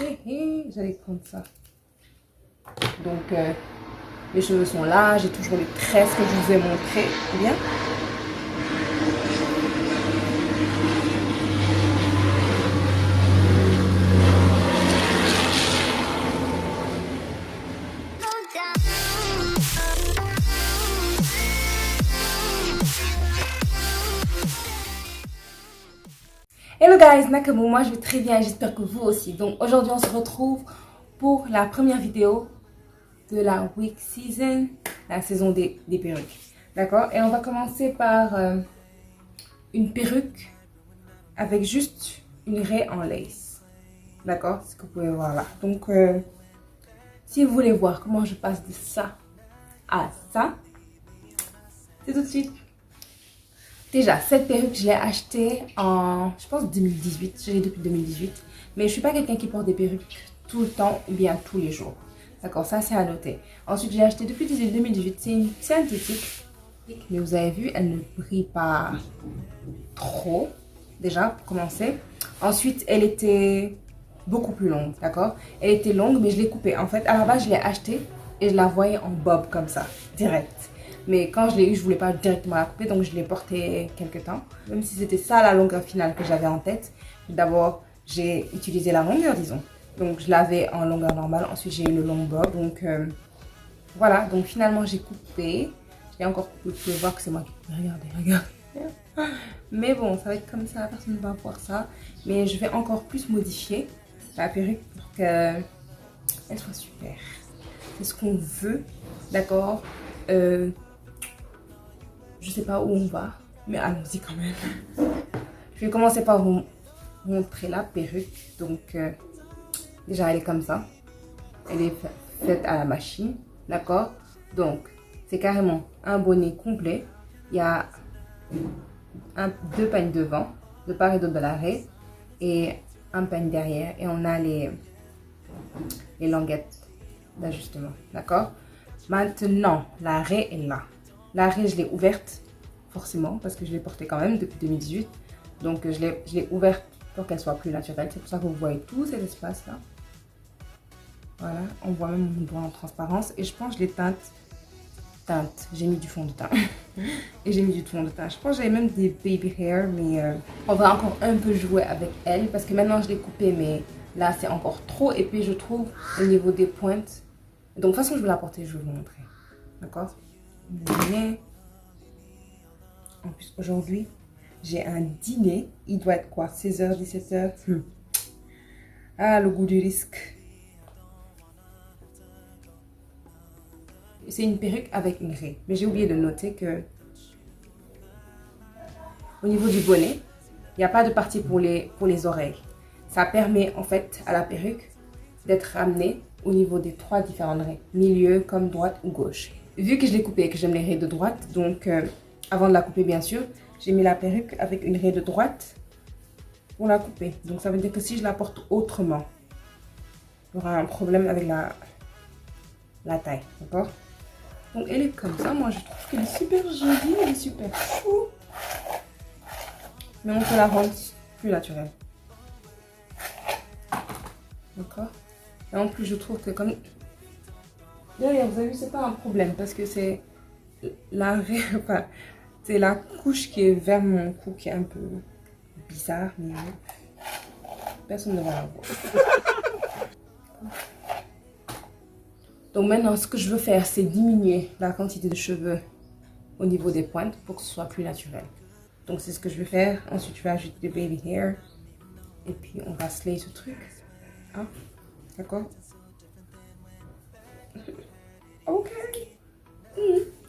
montrer. J'allais prendre ça. Donc, mes cheveux sont là. J'ai toujours les tresses que je vous ai montrées. Bien. Hello guys, Nakamu, moi je vais très bien, j'espère que vous aussi. Donc aujourd'hui on se retrouve pour la première vidéo de la week season, la saison des perruques. D'accord? Et on va commencer par une perruque avec juste une raie en lace. D'accord? Ce que vous pouvez voir là. Donc si vous voulez voir comment je passe de ça à ça, c'est tout de suite. Déjà, cette perruque, je l'ai achetée en, je pense, 2018. Je l'ai depuis 2018. Mais je ne suis pas quelqu'un qui porte des perruques tout le temps ou bien tous les jours. D'accord, ça c'est à noter. Ensuite, je l'ai achetée depuis 2018. C'est une synthétique. Mais vous avez vu, elle ne brille pas trop. Déjà, pour commencer. Ensuite, elle était beaucoup plus longue. D'accord? Elle était longue, mais je l'ai coupée. En fait, à la base, je l'ai achetée et je la voyais en bob comme ça, direct. Mais quand je l'ai eu, je voulais pas directement la couper, donc je l'ai portée quelques temps. Même si c'était ça la longueur finale que j'avais en tête. D'abord, j'ai utilisé la longueur, disons. Donc je l'avais en longueur normale. Ensuite, j'ai eu le long bob. Donc voilà. Donc finalement, j'ai coupé. Je l'ai encore coupé. Vous pouvez voir que c'est moi qui... Regardez. Mais bon, ça va être comme ça. Personne ne va voir ça. Mais je vais encore plus modifier la perruque pour qu'elle soit super. C'est ce qu'on veut. D'accord. Je sais pas où on va, mais allons-y quand même. Je vais commencer par vous montrer la perruque. Donc, déjà, elle est comme ça. Elle est faite à la machine, d'accord? Donc, c'est carrément un bonnet complet. Il y a deux pagnes devant, de part et d'autre de la raie, et un pagne derrière. Et on a les languettes d'ajustement, d'accord? Maintenant, la raie est là. La raie, je l'ai ouverte, forcément, parce que je l'ai portée quand même depuis 2018. Donc, je l'ai ouverte pour qu'elle soit plus naturelle. C'est pour ça que vous voyez tout cet espace-là. Voilà, on voit même mon doigt en transparence. Et je pense que je l'ai teinte. J'ai mis du fond de teint. Et j'ai mis du fond de teint. Je pense que j'avais même des baby hair, mais on va encore un peu jouer avec elle. Parce que maintenant, je l'ai coupée, mais là, c'est encore trop. Et puis, je trouve au niveau des pointes. Donc, de toute façon, je vais la porter, je vais vous montrer. D'accord? En plus, aujourd'hui, j'ai un dîner. Il doit être quoi? 16h, 17h. Ah, le goût du risque. C'est une perruque avec une raie. Mais j'ai oublié de noter que au niveau du bonnet, il n'y a pas de partie pour les oreilles. Ça permet en fait à la perruque d'être ramenée au niveau des trois différentes raies. Milieu, comme droite ou gauche. Vu que je l'ai coupée et que j'aime les raies de droite, donc avant de la couper bien sûr, j'ai mis la perruque avec une raie de droite pour la couper. Donc ça veut dire que si je la porte autrement, il y aura un problème avec la taille, d'accord? Donc elle est comme ça, moi je trouve qu'elle est super jolie, elle est super chou. Mais on peut la rendre plus naturelle. D'accord? Et en plus je trouve que comme... Derrière, vous avez vu, c'est pas un problème parce que c'est enfin, c'est la couche qui est vers mon cou qui est un peu bizarre, mais personne ne va la voir. Donc maintenant, ce que je veux faire, c'est diminuer la quantité de cheveux au niveau des pointes pour que ce soit plus naturel. Donc c'est ce que je vais faire. Ensuite, je vais ajouter des baby hair. Et puis, on va slay ce truc. Hein? D'accord? Ok.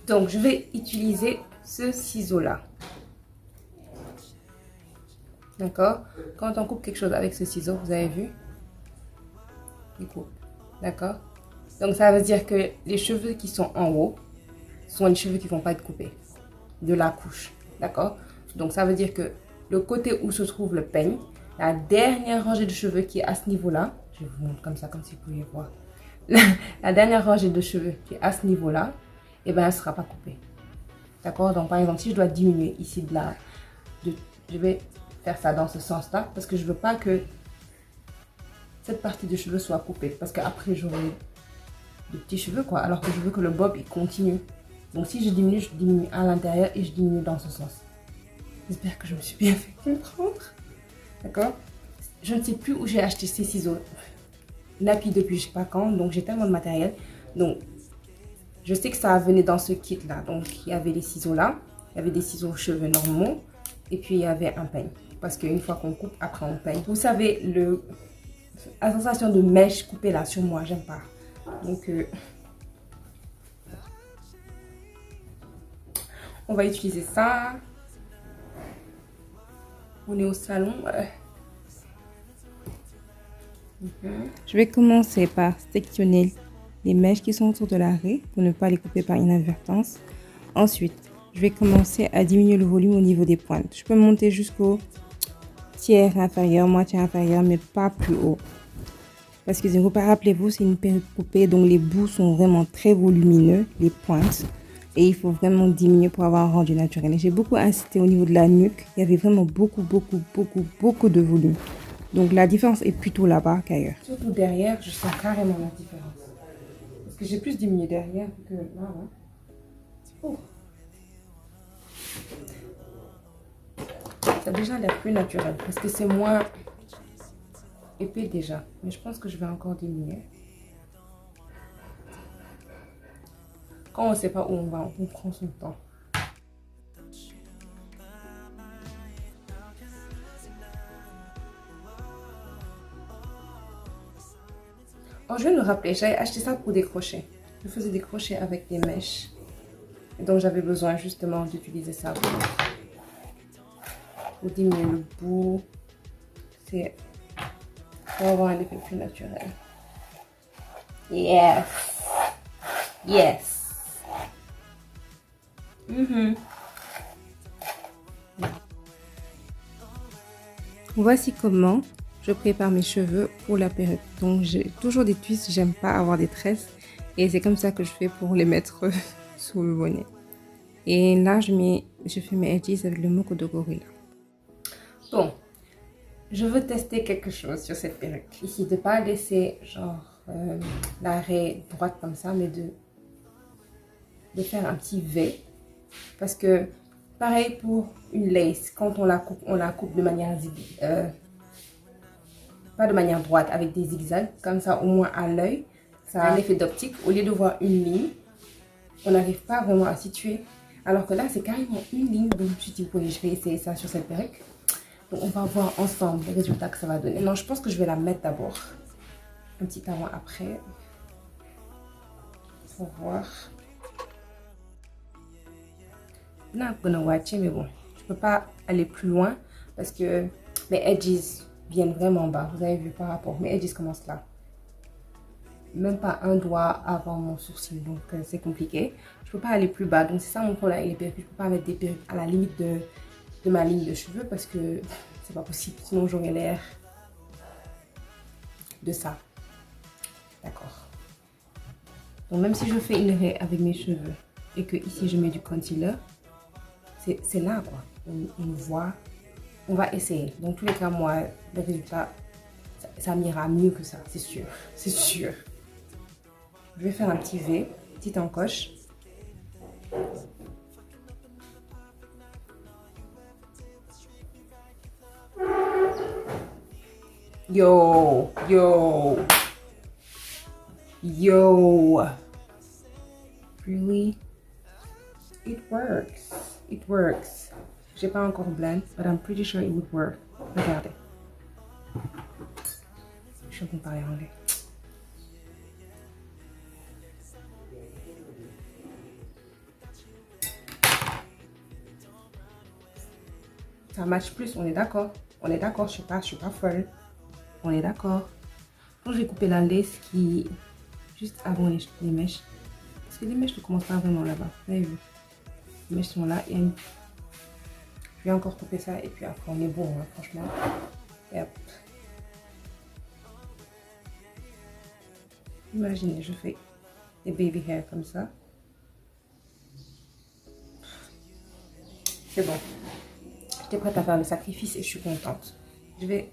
Donc, je vais utiliser ce ciseau-là. D'accord? Quand on coupe quelque chose avec ce ciseau, vous avez vu? Il coupe. D'accord? Donc, ça veut dire que les cheveux qui sont en haut sont les cheveux qui ne vont pas être coupés de la couche. D'accord? Donc, ça veut dire que le côté où se trouve le peigne, la dernière rangée de cheveux qui est à ce niveau-là, je vais vous montrer comme ça, comme si vous pouviez voir. La dernière rangée de cheveux qui est à ce niveau-là, eh ben, elle ne sera pas coupée. D'accord? Donc, par exemple, si je dois diminuer ici je vais faire ça dans ce sens-là parce que je ne veux pas que cette partie de cheveux soit coupée. Parce qu'après, j'aurai de petits cheveux, quoi. Alors que je veux que le bob, il continue. Donc si je diminue à l'intérieur et je diminue dans ce sens. J'espère que je me suis bien fait comprendre. D'accord? Je ne sais plus où j'ai acheté ces ciseaux. Nappy depuis je sais pas quand. Donc j'ai tellement de matériel. Donc je sais que ça venait dans ce kit là. Donc il y avait les ciseaux là. Il y avait des ciseaux cheveux normaux. Et puis il y avait un peigne. Parce qu'une fois qu'on coupe, après on peigne. Vous savez, la sensation de mèche coupée là sur moi, j'aime pas. Donc on va utiliser ça. On est au salon. Je vais commencer par sectionner les mèches qui sont autour de la raie pour ne pas les couper par inadvertance. Ensuite, je vais commencer à diminuer le volume au niveau des pointes. Je peux monter jusqu'au tiers inférieur, moitié inférieur, mais pas plus haut. Parce que rappelez-vous, c'est une perruque coupée, donc les bouts sont vraiment très volumineux, les pointes. Et il faut vraiment diminuer pour avoir un rendu naturel. Et j'ai beaucoup insisté au niveau de la nuque. Il y avait vraiment beaucoup de volume. Donc la différence est plutôt là-bas qu'ailleurs. Surtout derrière, je sens carrément la différence. Parce que j'ai plus diminué derrière que là. Hein. Oh. Ça a déjà l'air plus naturel. Parce que c'est moins épais déjà. Mais je pense que je vais encore diminuer. Quand on ne sait pas où on va, on prend son temps. Oh, je viens de me rappeler, j'avais acheté ça pour des crochets. Je faisais des crochets avec des mèches. Et donc j'avais besoin justement d'utiliser ça pour diminuer le bout. C'est pour avoir un effet plus naturel. Yes! Yes! Voici comment je prépare mes cheveux pour la perruque. Donc j'ai toujours des twists, j'aime pas avoir des tresses. Et c'est comme ça que je fais pour les mettre sous le bonnet. Et là je fais mes edges avec le Moko de Gorilla. Bon, je veux tester quelque chose sur cette perruque. Ici, de ne pas laisser genre la raie droite comme ça, mais de faire un petit V. Parce que pareil pour une lace, quand on la coupe de manière pas de manière droite, avec des zigzags, comme ça au moins à l'œil, ça a un effet d'optique. Au lieu de voir une ligne, on n'arrive pas vraiment à situer. Alors que là, c'est carrément une ligne. Donc je me suis dit, oui, je vais essayer ça sur cette perruque. Donc on va voir ensemble les résultats que ça va donner. Non, je pense que je vais la mettre d'abord. Un petit avant après. Pour voir. Not gonna watch it, mais bon, je peux pas aller plus loin parce que mes edges viennent vraiment bas. Vous avez vu par rapport, mes edges commencent là. Même pas un doigt avant mon sourcil, donc c'est compliqué. Je peux pas aller plus bas, donc c'est ça mon problème avec les perruques. Je peux pas mettre des perruques à la limite de ma ligne de cheveux parce que c'est pas possible. Sinon j'aurais l'air de ça. D'accord. Donc même si je fais une raie avec mes cheveux et que ici je mets du concealer, c'est là quoi. On voit, on va essayer. Dans tous les cas, moi, le résultat, ça m'ira mieux que ça, c'est sûr. C'est sûr. Je vais faire un petit V, petite encoche. Yo, yo, yo. Really? It works. It works. J'ai pas encore blend, but I'm pretty sure it would work. Regardez. Je vais parler anglais. Ça match plus, on est d'accord. On est d'accord, je suis pas folle. On est d'accord. Donc je vais couper la lace qui juste avant les mèches. Parce que les mèches ne commencent pas vraiment là-bas. Vous avez vu? Les mèches sont là. Et je vais encore couper ça et puis après on est bon, hein, franchement. Yep. Imaginez, je fais des baby hair comme ça. C'est bon. J'étais prête à faire le sacrifice et je suis contente. Je vais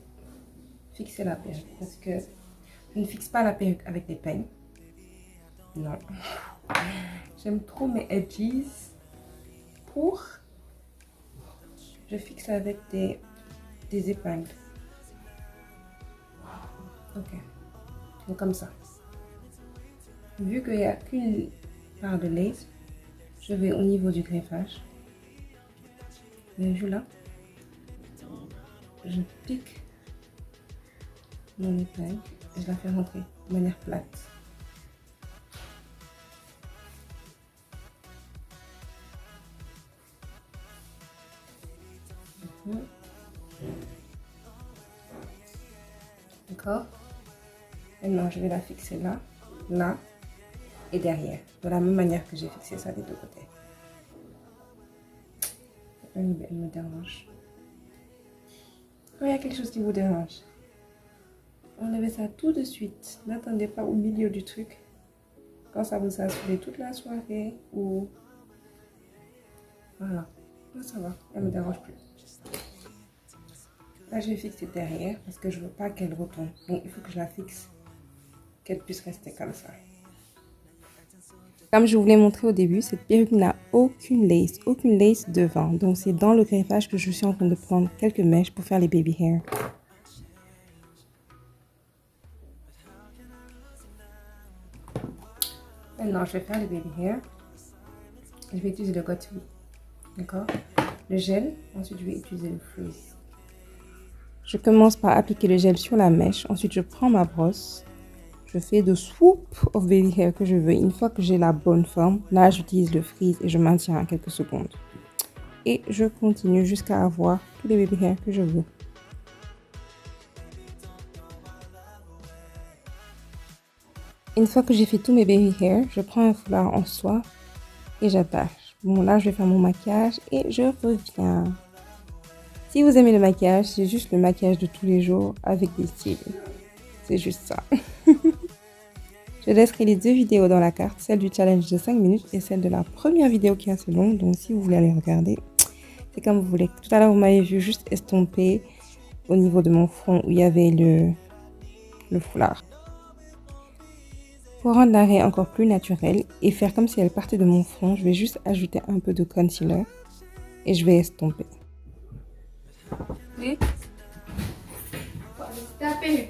fixer la perruque parce que Je ne fixe pas la perruque avec des peignes. Non. J'aime trop mes edges. Je fixe avec des épingles. Ok. Donc comme ça. Vu qu'il n'y a qu'une part de lace, je vais au niveau du greffage. Et là, je pique mon épingle et je la fais rentrer de manière plate. D'accord. Maintenant, je vais la fixer là, là et derrière, de la même manière que j'ai fixé ça des deux côtés. Elle me dérange. Quand il y a quelque chose qui vous dérange, enlevez ça tout de suite. N'attendez pas au milieu du truc. Quand ça vous a saoulé toute la soirée ou... Voilà. Là, ça va. Elle ne me dérange plus. Là, je vais fixer derrière parce que je ne veux pas qu'elle retombe. Donc, il faut que je la fixe. Qu'elle puisse rester comme ça. Comme je vous l'ai montré au début, cette perruque n'a aucune lace devant. Donc, c'est dans le greffage que je suis en train de prendre quelques mèches pour faire les baby hair. Maintenant, je vais faire les baby hair. Je vais utiliser le Got To Be. D'accord? Le gel. Ensuite, je vais utiliser le frizz. Je commence par appliquer le gel sur la mèche. Ensuite, je prends ma brosse. Je fais de swoop of baby hair que je veux. Une fois que j'ai la bonne forme, là, j'utilise le frizz et je maintiens à quelques secondes. Et je continue jusqu'à avoir tous les baby hair que je veux. Une fois que j'ai fait tous mes baby hair, je prends un foulard en soie et j'attache. Bon, là, je vais faire mon maquillage et je reviens. Si vous aimez le maquillage, c'est juste le maquillage de tous les jours avec des styles. C'est juste ça. Je laisserai les deux vidéos dans la carte, celle du challenge de 5 minutes et celle de la première vidéo qui est assez longue. Donc, si vous voulez aller regarder, c'est comme vous voulez. Tout à l'heure, vous m'avez vu juste estomper au niveau de mon front où il y avait le foulard. Pour rendre l'arrêt encore plus naturel et faire comme si elle partait de mon front, je vais juste ajouter un peu de concealer et je vais estomper. Oui. C'est ta perruque.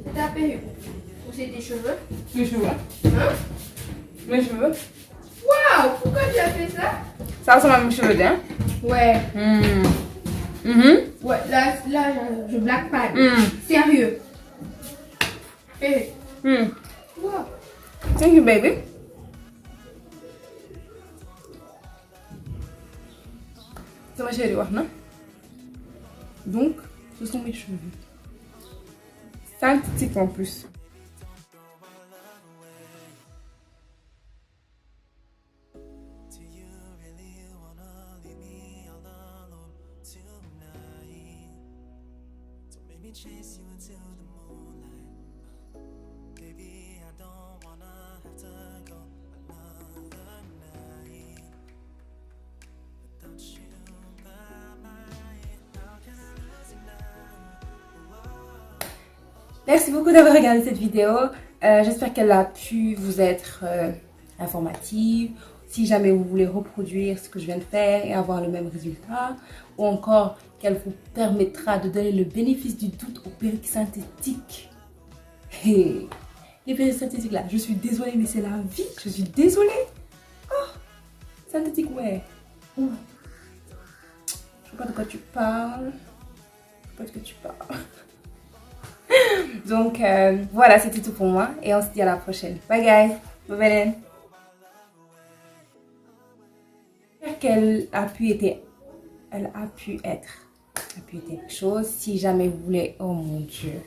C'est ta perruque. Ou c'est tes cheveux? Mes cheveux. Hein? Mes cheveux. Waouh! Pourquoi tu as fait ça? Ça ressemble à mes cheveux, hein? Ouais. Mm. Ouais, là je blague pas. Sérieux. Perruque. Wow. Thank you, baby. C'est ma chérie, non? Donc, ce sont mes cheveux. Synthétique en plus. Merci beaucoup d'avoir regardé cette vidéo. J'espère qu'elle a pu vous être informative. Si jamais vous voulez reproduire ce que je viens de faire et avoir le même résultat, ou encore qu'elle vous permettra de donner le bénéfice du doute aux perruques synthétiques. Hey, les perruques synthétiques là, je suis désolée, mais c'est la vie. Je suis désolée. Oh, synthétique, ouais. Je sais pas de quoi tu parles. Je sais pas de quoi tu parles. Donc voilà, c'était tout pour moi et on se dit à la prochaine. Bye guys, bye bye. J'espère qu'elle a pu être quelque chose. Si jamais vous voulez, oh mon Dieu.